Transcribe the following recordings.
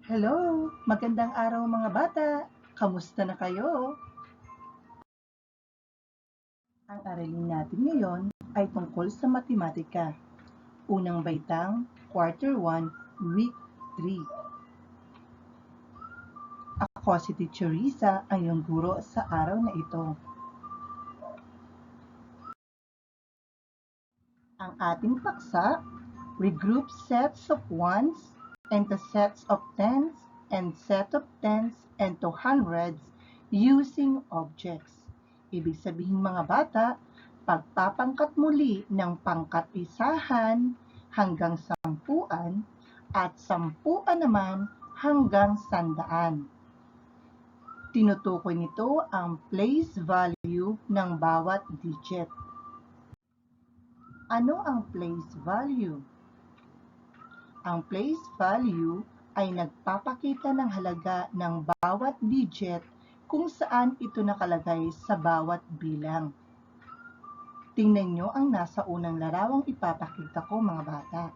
Hello! Magandang araw mga bata! Kamusta na kayo? Ang aralin natin ngayon ay tungkol sa matematika. Unang baitang, Quarter 1, Week 3. Ako si Teacher Risa, ang iyong guro sa araw na ito. Ang ating paksa, regroup sets of ones into sets of tens and set of tens into hundreds using objects. Ibig sabihin mga bata, pagpapangkat muli ng pangkat isahan hanggang sampuan at sampuan naman hanggang sandaan. Tinutukoy nito ang place value ng bawat digit. Ano ang place value? Ang place value ay nagpapakita ng halaga ng bawat digit kung saan ito nakalagay sa bawat bilang. Tingnan nyo ang nasa unang larawang ipapakita ko mga bata.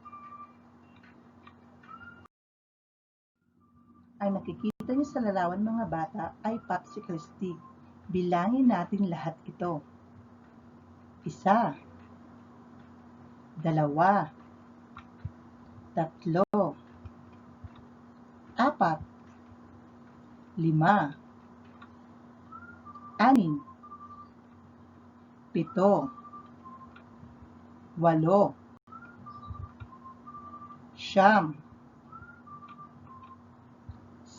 Ang nakikita nyo sa larawan mga bata ay popsicle stick. Bilangin natin lahat ito. 1, 2, 3, 4, 5, 6,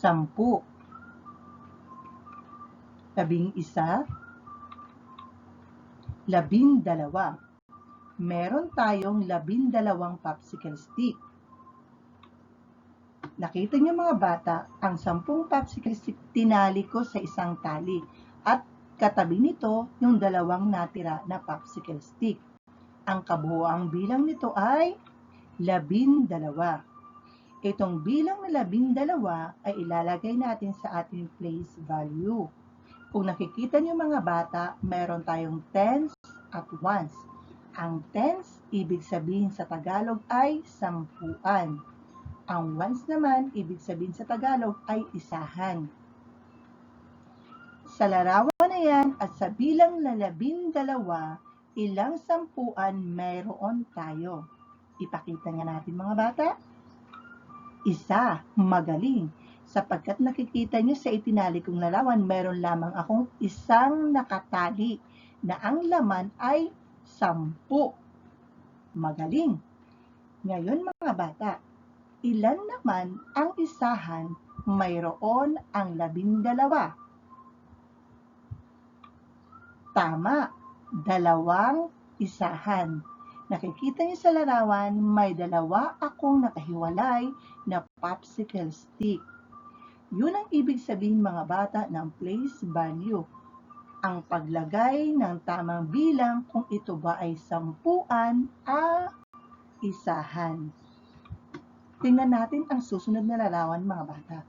7, 8, 9, 10, 11, 12. Meron tayong 12 popsicle stick. Nakita niyo mga bata, ang 10 popsicle stick tinali ko sa isang tali at katabi nito yung 2 natira na popsicle stick. Ang kabuoang bilang nito ay 12. Itong bilang na 12 ay ilalagay natin sa ating place value. Kung nakikita niyo mga bata, meron tayong tens at ones. Ang tens, ibig sabihin sa Tagalog ay sampuan. Ang ones naman, ibig sabihin sa Tagalog ay isahan. Sa larawan na yan at sa bilang na 12, ilang sampuan mayroon tayo? Ipakita nga natin mga bata. 1, magaling. Sapagkat nakikita nyo sa itinali kong larawan, meron lamang akong isang nakatali na ang laman ay 10. Magaling. Ngayon mga bata, ilan naman ang isahan mayroon ang 12? Tama, 2 isahan. Nakikita niyo sa larawan, may 2 akong nakahiwalay na popsicle stick. Yun ang ibig sabihin mga bata ng place value. Ang paglagay ng tamang bilang kung ito ba ay sampuan o isahan. Tingnan natin ang susunod na larawan mga bata.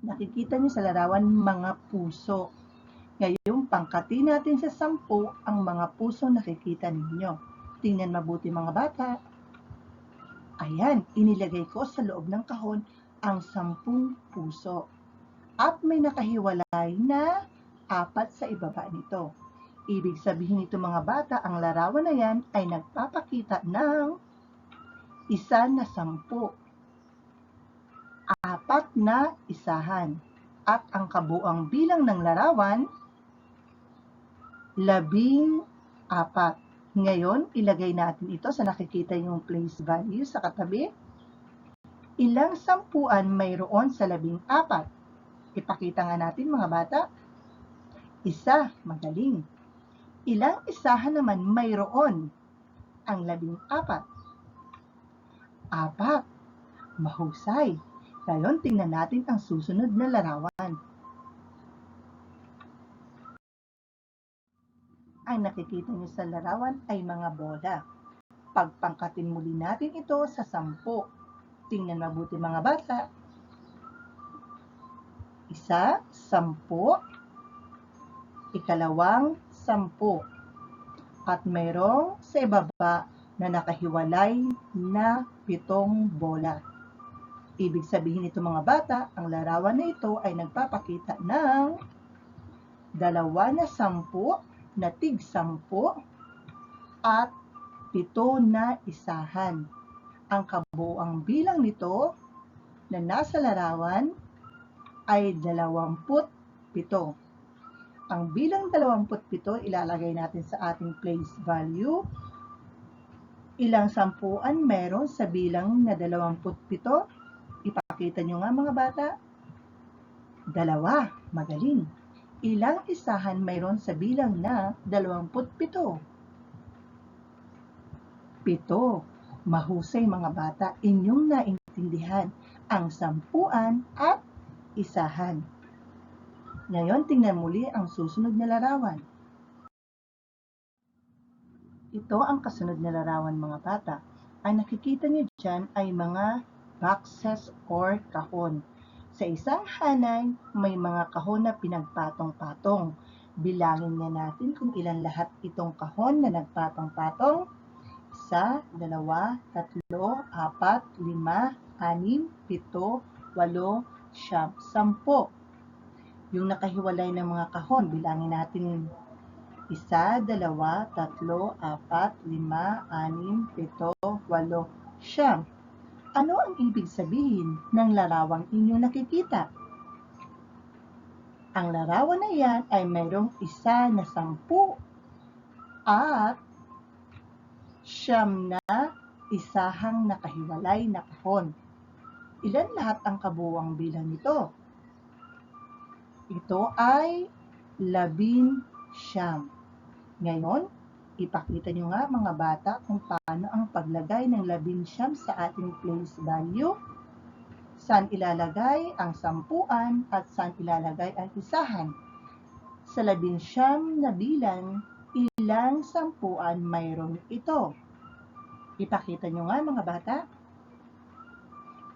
Nakikita niyo sa larawan mga puso. Ngayon, pangkatin natin sa 10 ang mga puso nakikita ninyo. Tingnan mabuti mga bata. Ayan, inilagay ko sa loob ng kahon ang 10 puso. At may nakahiwalay na 4 sa ibaba nito. Ibig sabihin nito mga bata, ang larawan na yan ay nagpapakita ng 1 na 10. 4 na isahan. At ang kabuang bilang ng larawan, 14. Ngayon, ilagay natin ito sa nakikita yung place value sa katabi. Ilang sampuan mayroon sa 14? Ipakita nga natin mga bata. 1, magaling. Ilang isahan naman mayroon ang 14? 4, mahusay. Ngayon, tingnan natin ang susunod na larawan. Ang nakikita niyo sa larawan ay mga bola. Pagpangkatin muli natin ito sa 10. Tingnan mabuti mga bata. 1, 10. Ikalawang 10. At mayroong sa ibaba na nakahiwalay na 7 bola. Ibig sabihin nito mga bata, ang larawan na ito ay nagpapakita ng 2 na 10 na tig-10 at 7 na isahan. Ang kabuuang bilang nito na nasa larawan ay 27. Ang bilang 27 ilalagay natin sa ating place value. Ilang sampuan meron sa bilang na 27? Ipakita nyo nga mga bata. 2. Magaling. Ilang isahan mayroon sa bilang na 27? 7. Mahusay mga bata, inyong naintindihan ang sampuan at isahan. Ngayon, tingnan muli ang susunod na larawan. Ito ang kasunod na larawan mga bata. Ang nakikita niyo dyan ay mga boxes or kahon. Sa isang hanay, may mga kahon na pinagpatong-patong. Bilangin nga natin kung ilan lahat itong kahon na nagpatong-patong. 1, 2, 3, 4, 5, 6, 7, 8, 9, 10. Yung nakahiwalay ng mga kahon, bilangin natin 1, 2, 3, 4, 5, 6, 7, 8, 9. Ano ang ibig sabihin ng larawang inyong nakikita? Ang larawan na yan ay mayroong 1 na 10 at 9 na isahang nakahiwalay na kahon. Ilan lahat ang kabuuang bilang nito? Ito ay 19. Ngayon, ipakita nyo nga mga bata kung paano ang paglagay ng 19 sa ating place value. Saan ilalagay ang sampuan at saan ilalagay ang isahan? Sa 19 na bilang, ilang sampuan mayroon ito? Ipakita nyo nga mga bata.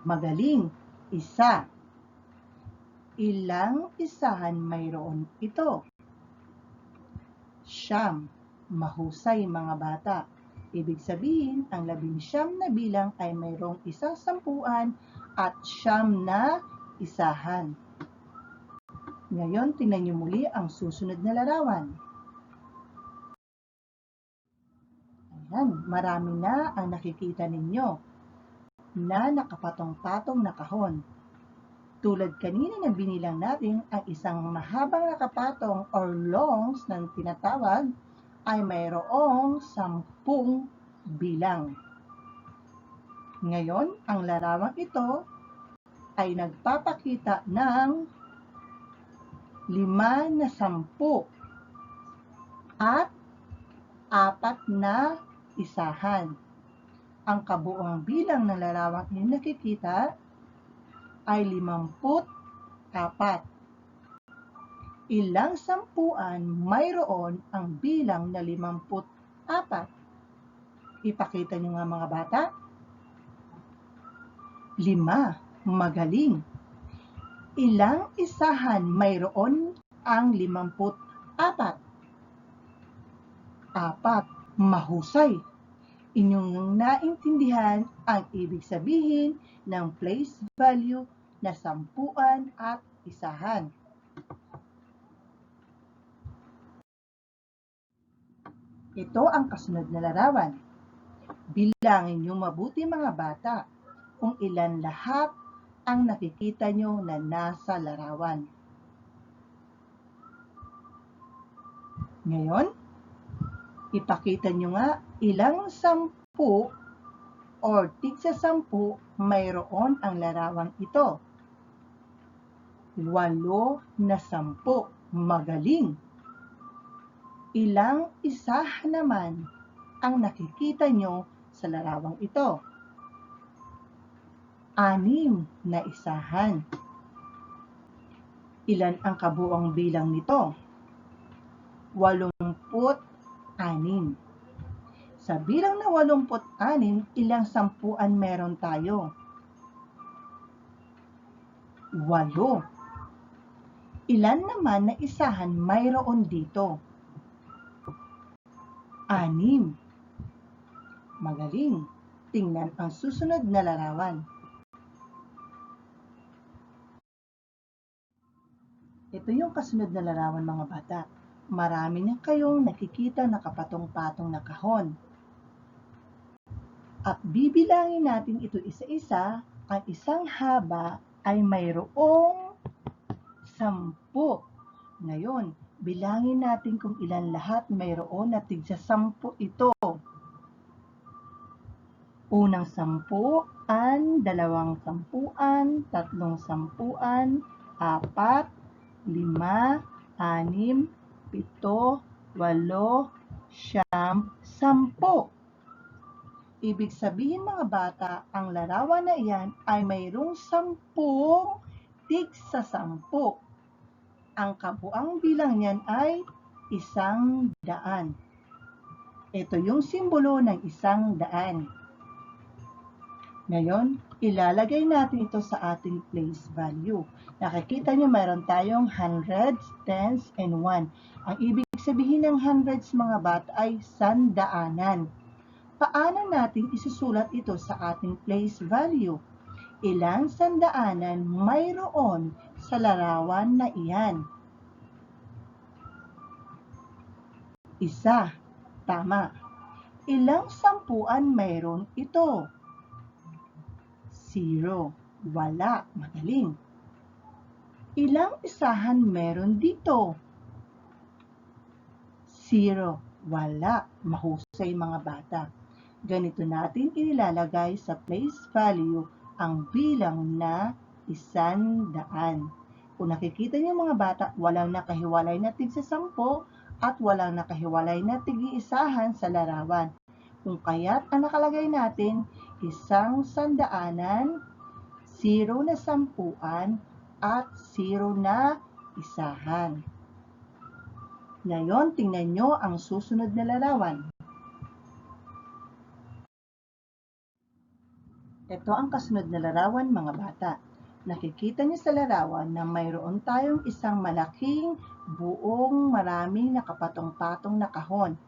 Magaling. 1. Ilang isahan mayroon ito? 9. Mahusay mga bata. Ibig sabihin, ang 19 na bilang ay mayroong isang sampuan at 9 na isahan. Ngayon, tingnan niyo muli ang susunod na larawan. Ayan, marami na ang nakikita ninyo na nakapatong-patong na kahon. Tulad kanina na binilang natin, ang isang mahabang nakapatong or longs ng tinatawag ay mayroong 10 bilang. Ngayon, ang larawang ito ay nagpapakita ng 5 na 10 at 4 na isahan. Ang kabuuang bilang ng larawang inyong nakikita ay 54. Ilang sampuan mayroon ang bilang na 54? Ipakita nyo nga mga bata. 5. Magaling. Ilang isahan mayroon ang 54? 4. Mahusay. Inyong naintindihan ang ibig sabihin ng place value na sampuan at isahan. Ito ang kasunod na larawan. Bilangin niyo mabuti mga bata kung ilan lahat ang nakikita nyo na nasa larawan. Ngayon, ipakita nyo nga ilang 10 or tigsa 10 mayroon ang larawang ito. 8 na 10. Magaling. Ilang isahan naman ang nakikita nyo sa larawang ito? 6 na isahan. Ilan ang kabuuang bilang nito? 86. Sa bilang na 86, ilang sampuan meron tayo? 8. Ilan naman na isahan mayroon dito? 6. Magaling! Tingnan ang susunod na larawan. Ito yung kasunod na larawan mga bata. Marami na kayong nakikita na kapatong-patong na kahon. At bibilangin natin ito isa-isa, ang isang haba ay mayroong 10. Ngayon, bilangin natin kung ilan lahat mayroon na tigsa 10 ito. Unang 10, 2 sampuan, 3 sampuan, 4, 5, 6, 7, 8, 9, 10. Ibig sabihin mga bata, ang larawan na iyan ay mayroong 10 tigsa 10. Ang kabuang bilang niyan ay 100. Ito yung simbolo ng 100. Ngayon, ilalagay natin ito sa ating place value. Nakikita nyo mayroon tayong hundreds, tens, and one. Ang ibig sabihin ng hundreds mga bata ay sandaanan. Paano natin isusulat ito sa ating place value? Ilang sandaanan mayroon sa larawan na iyan? Isa. Tama. Ilang sampuan mayroon ito? 0. Wala. Magaling. Ilang isahan meron dito? 0. Wala. Mahusay mga bata. Ganito natin inilalagay sa place value ang bilang na 100. Kung nakikita niyo mga bata, walang nakahiwalay na tigsa 10 at walang nakahiwalay na tig-iisahan sa larawan. Kung kaya't ang nakalagay natin, 100, 0 na sampuan, at 0 na isahan. Ngayon, tingnan nyo ang susunod na larawan. Ito ang kasunod na larawan mga bata. Nakikita niyo sa larawan na mayroon tayong isang malaking buong maraming nakapatong-patong na kahon.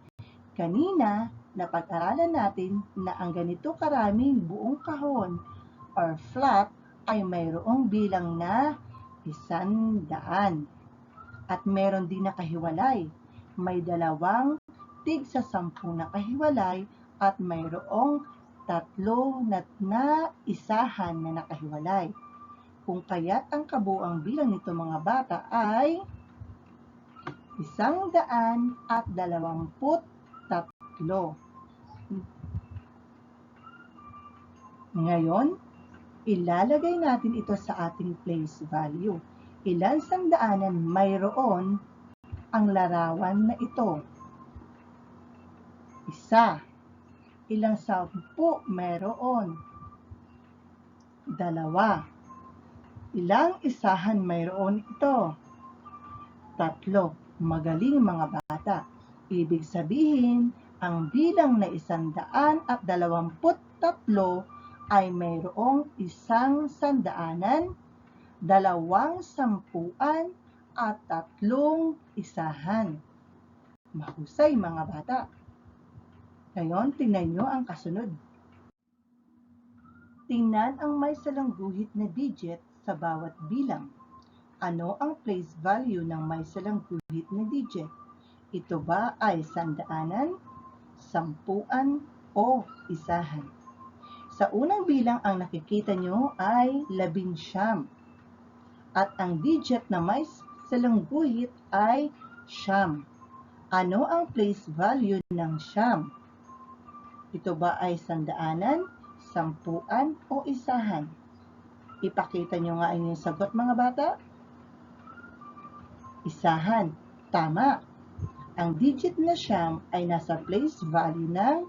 Kanina, napag-aralan natin na ang ganito karaming buong kahon or flat ay mayroong bilang na 100. At meron din nakahiwalay. May 2 tigsa 10 nakahiwalay at mayroong 3 na isahan na nakahiwalay. Kung kaya't ang kabuang bilang nito mga bata ay 123. Ngayon, ilalagay natin ito sa ating place value. Ilan sandaanan mayroon ang larawan na ito? 1. Ilang 10 mayroon? 2. Ilang isahan mayroon ito? 3. Magaling mga bata. Ibig sabihin, ang bilang na 123 ay mayroong 1 sandaanan, 2 sampuan, at 3 isahan. Mahusay mga bata. Ngayon, tingnan nyo ang kasunod. Tingnan ang may salangguhit na digit sa bawat bilang. Ano ang place value ng may salangguhit na digit? Ito ba ay sandaanan, sampuan, o isahan? Sa unang bilang ang nakikita nyo ay 19. At ang digit na may salangguhit ay 9. Ano ang place value ng 9? Ito ba ay sandaanan, sampuan, o isahan? Ipakita nyo nga inyong sagot mga bata. Isahan. Tama. Ang digit na 9 ay nasa place value ng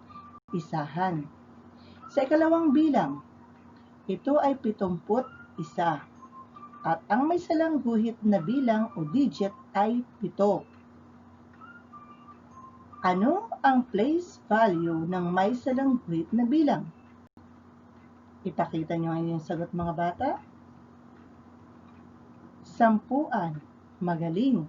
isahan. Sa ikalawang bilang, ito ay 71. At ang may salangguhit na bilang o digit ay 7. Ano ang place value ng may salangguhit na bilang? Ipakita nyo ngayon yung sagot mga bata. Sampuan. Magaling.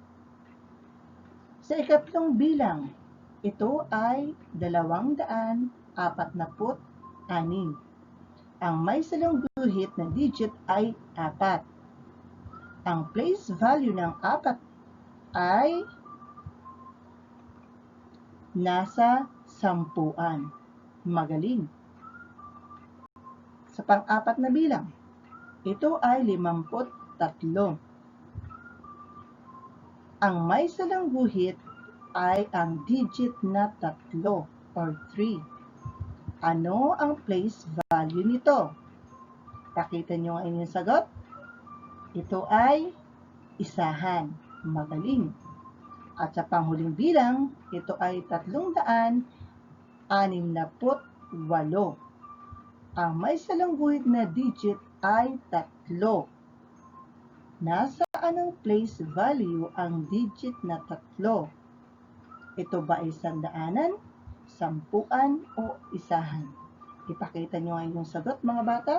Sa ikatlong bilang, ito ay 200, 46. Ang may salong guhit na digit ay 4. Ang place value ng 4 ay nasa 10. Magaling. Sa pang-4 na bilang, ito ay 53. Ang may salang guhit ay ang digit na 3 or 3. Ano ang place value nito? Pakita nyo ang inyong sagot. Ito ay isahan. Magaling. At sa panghuling bilang, ito ay 368. Ang may salang guhit na digit ay 3. Nasaan ang place value ang digit na 3? Ito ba ay sandaanan, sampuan, o isahan? Ipakita nyo ang inyong sagot, mga bata.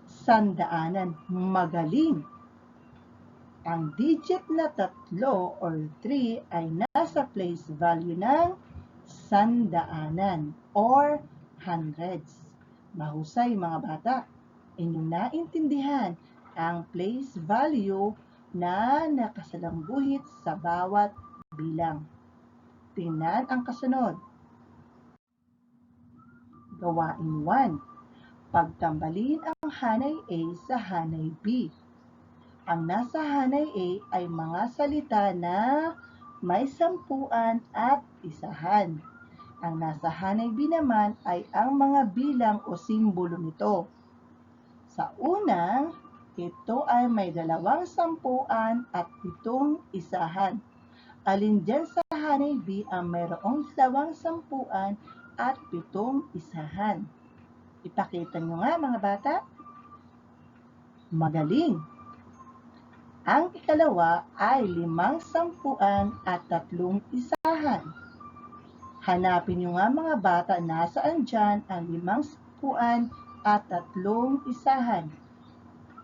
Sandaanan. Magaling. Ang digit na 3 or 3 ay nasa place value ng sandaanan or hundreds. Mahusay, mga bata. Inyong naintindihan ang place value na nakasalang guhit sa bawat bilang. Tingnan ang kasunod. Gawain 1. Pagtambalin ang hanay A sa hanay B. Ang nasa hanay A ay mga salita na may sampuan at isahan. Ang nasa hanay B naman ay ang mga bilang o simbolo nito. Sa unang, ito ay may 2 sampuan at 7 isahan. Alin dyan sa hanay B ang mayroong 2 sampuan at 7 isahan? Ipakita nyo nga, mga bata. Magaling. Ang ikalawa ay 5 sampuan at 3 isahan. Hanapin nyo nga, mga bata, nasaan dyan ang 5 sampuan at 3 isahan.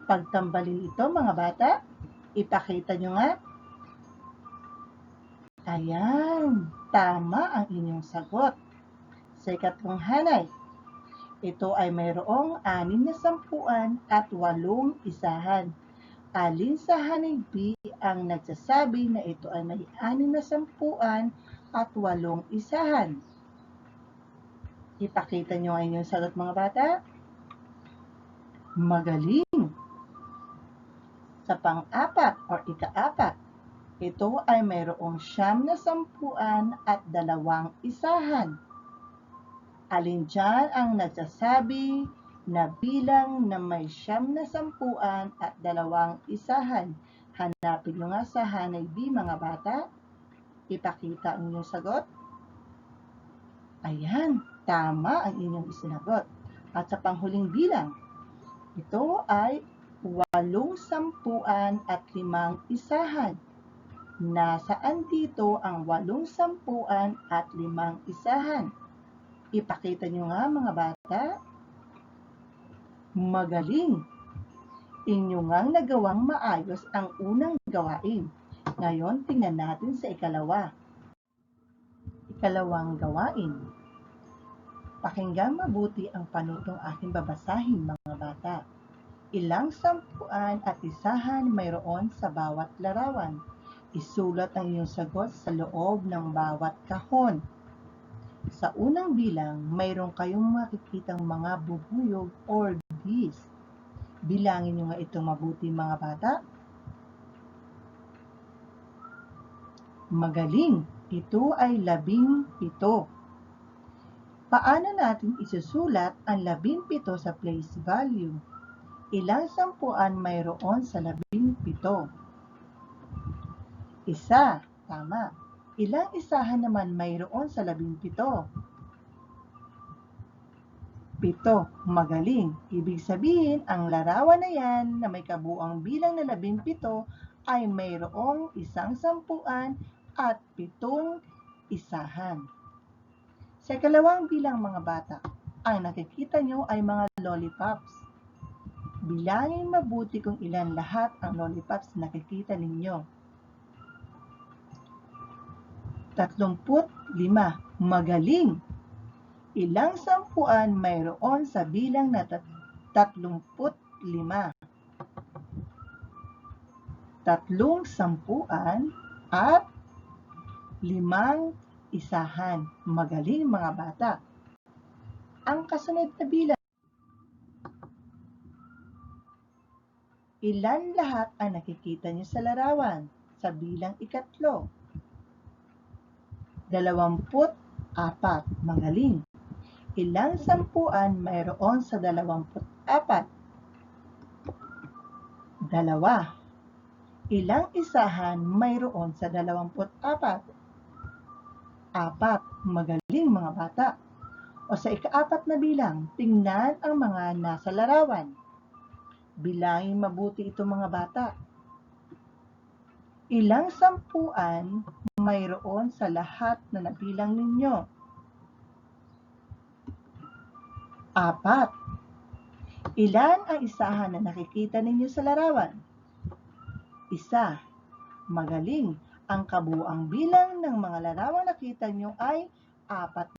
Pagtambalin ito, mga bata, ipakita nyo nga. Ayan, tama ang inyong sagot. Sa ikatlong hanay, ito ay mayroong 6 na sampuan at 8 isahan. Alin sa hanay B ang nagsasabi na ito ay may 6 na sampuan at 8 isahan? Ipakita nyo ang inyong sagot, mga bata. Magaling. Sa pang-4 or ika-4, ito ay mayroong 9 na sampuan at 2 isahan. Alin dyan ang nagsasabi na bilang na may 9 na sampuan at 2 isahan? Hanapin nyo nga sa hanay B, mga bata. Ipakita ang inyong sagot. Ayan, tama ang inyong isinagot. At sa panghuling bilang, ito ay 8 sampuan at 5 isahan. Nasaan dito ang 8 sampuan at 5 isahan? Ipakita nyo nga, mga bata. Magaling. Inyo ngang nagawang maayos ang unang gawain. Ngayon, tingnan natin sa ikalawa. Ikalawang gawain. Pakinggan mabuti ang panutong aking babasahin, mga bata. Ilang sampuan at isahan mayroon sa bawat larawan. Isulat ang iyong sagot sa loob ng bawat kahon. Sa unang bilang, mayroon kayong makikitang mga bubuyog or bees. Bilangin nyo nga ito mabuti, mga bata. Magaling. Ito ay 17. Paano natin isusulat ang 17 sa place value? Ilang sampuan mayroon sa 17? Isa. Tama. Ilang isahan naman mayroon sa 17? 7. Magaling. Ibig sabihin, ang larawan na yan na may kabuang bilang na 17 ay mayroong 1 sampuan at 7 isahan. Sa ikalawang bilang, mga bata, ang nakikita nyo ay mga lollipops. Bilangin mabuti kung ilan lahat ang lollipops na nakikita ninyo. 35. magaling. Ilang sampuan mayroon sa bilang na 35? Tatlong sampuan at 5 isahan. Magaling mga bata. Ang kasunod na bilang. Ilan lahat ang nakikita niyo sa larawan? Sa bilang 3. 24. Magaling. Ilang sampuan mayroon sa 24? 2. Ilang isahan mayroon sa 24? 4. Magaling mga bata. O sa ika-4 na bilang, tingnan ang mga nasa larawan. Bilangin mabuti ito mga bata. Ilang sampuan mayroon sa lahat na nabilang ninyo? 4. Ilan ang isahan na nakikita ninyo sa larawan? 1. Magaling. Ang kabuuang bilang ng mga larawang nakita nyo ay 41.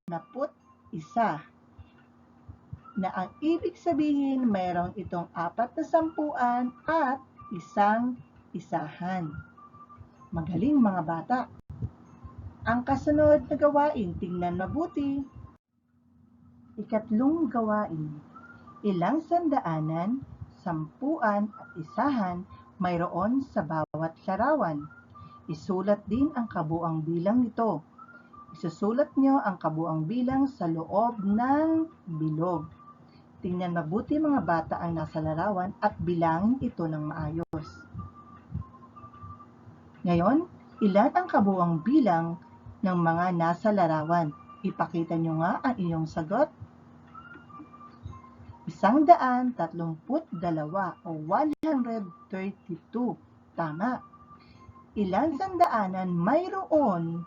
Na ang ibig sabihin mayroong itong 4 na sampuan at 1 isahan. Magaling mga bata. Ang kasunod na gawain, tingnan mabuti. Ikatlong gawain. Ilang sandaanan, sampuan at isahan mayroon sa bawat larawan. Isulat din ang kabuuang bilang nito. Isusulat nyo ang kabuuang bilang sa loob ng bilog. Tingnan mabuti mga bata ang nasa larawan at bilangin ito ng maayos. Ngayon, ilan ang kabuuang bilang ng mga nasa larawan? Ipakita nyo nga ang iyong sagot. 132 o 132. Tama. Ilan sandaanan mayroon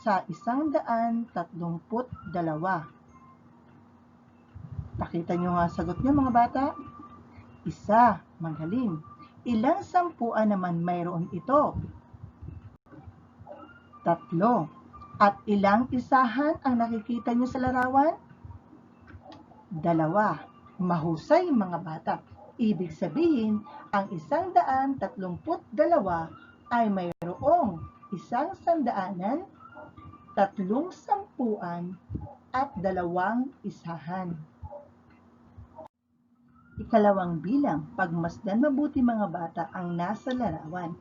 sa 132? Pakita nyo nga sagot nyo mga bata. 1. Magaling. Ilang sampuan naman mayroon ito? 3. At ilang isahan ang nakikita nyo sa larawan? 2. Mahusay mga bata. Ibig sabihin, ang 132 ay mayroong 1 sandaanan, 3 sampuan, at 2 isahan. Ikalawang bilang, pagmasdan mabuti mga bata ang nasa larawan.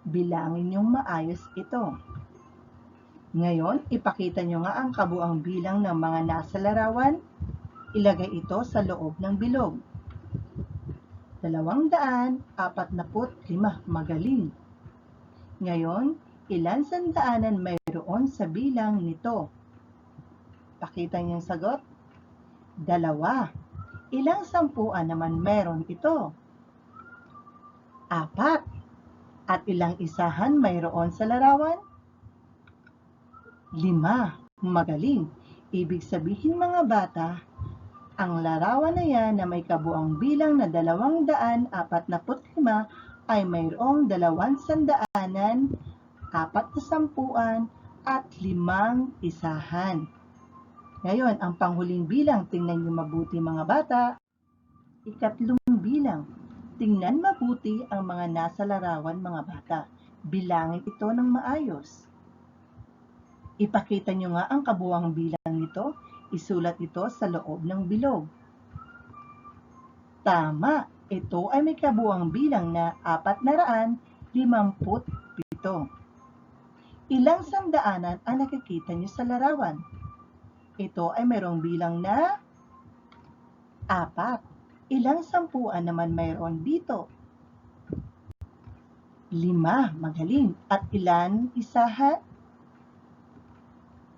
Bilangin niyong maayos ito. Ngayon, ipakita niyo nga ang kabuang bilang ng mga nasa larawan. Ilagay ito sa loob ng bilog. 245. Magaling. Ngayon, ilan sandaanan mayroon sa bilang nito? Pakita niyo ang sagot. 2. Ilang sampuan naman meron ito? 4. At ilang isahan mayroon sa larawan? 5. Magaling. Ibig sabihin mga bata, ang larawan na yan na may kabuang bilang na 245 ay mayroong 2 sandaanan, 4 na sampuan, at 5 isahan. Ngayon, ang panghuling bilang, tingnan niyo mabuti mga bata. Ikatlong bilang, tingnan mabuti ang mga nasa larawan mga bata. Bilangin ito ng maayos. Ipakita nyo nga ang kabuang bilang nito. Isulat ito sa loob ng bilog. Tama, ito ay may kabuang bilang na 457. Ilang sandaanan ang nakikita nyo sa larawan? Ito ay mayroong bilang na 4. Ilang sampuan naman mayroon dito? 5. Magaling. At ilan isahan?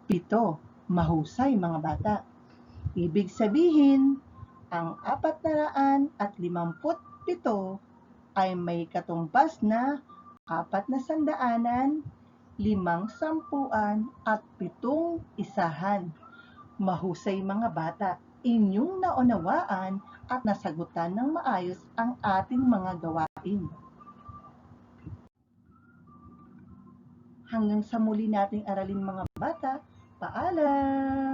7. Mahusay mga bata. Ibig sabihin, ang 457 ay may katumbas na 4 na sandaanan, 5 sampuan, at 7 isahan. Mahusay mga bata, inyong naunawaan at nasagutan ng maayos ang ating mga gawain. Hanggang sa muli nating aralin mga bata, Paalam!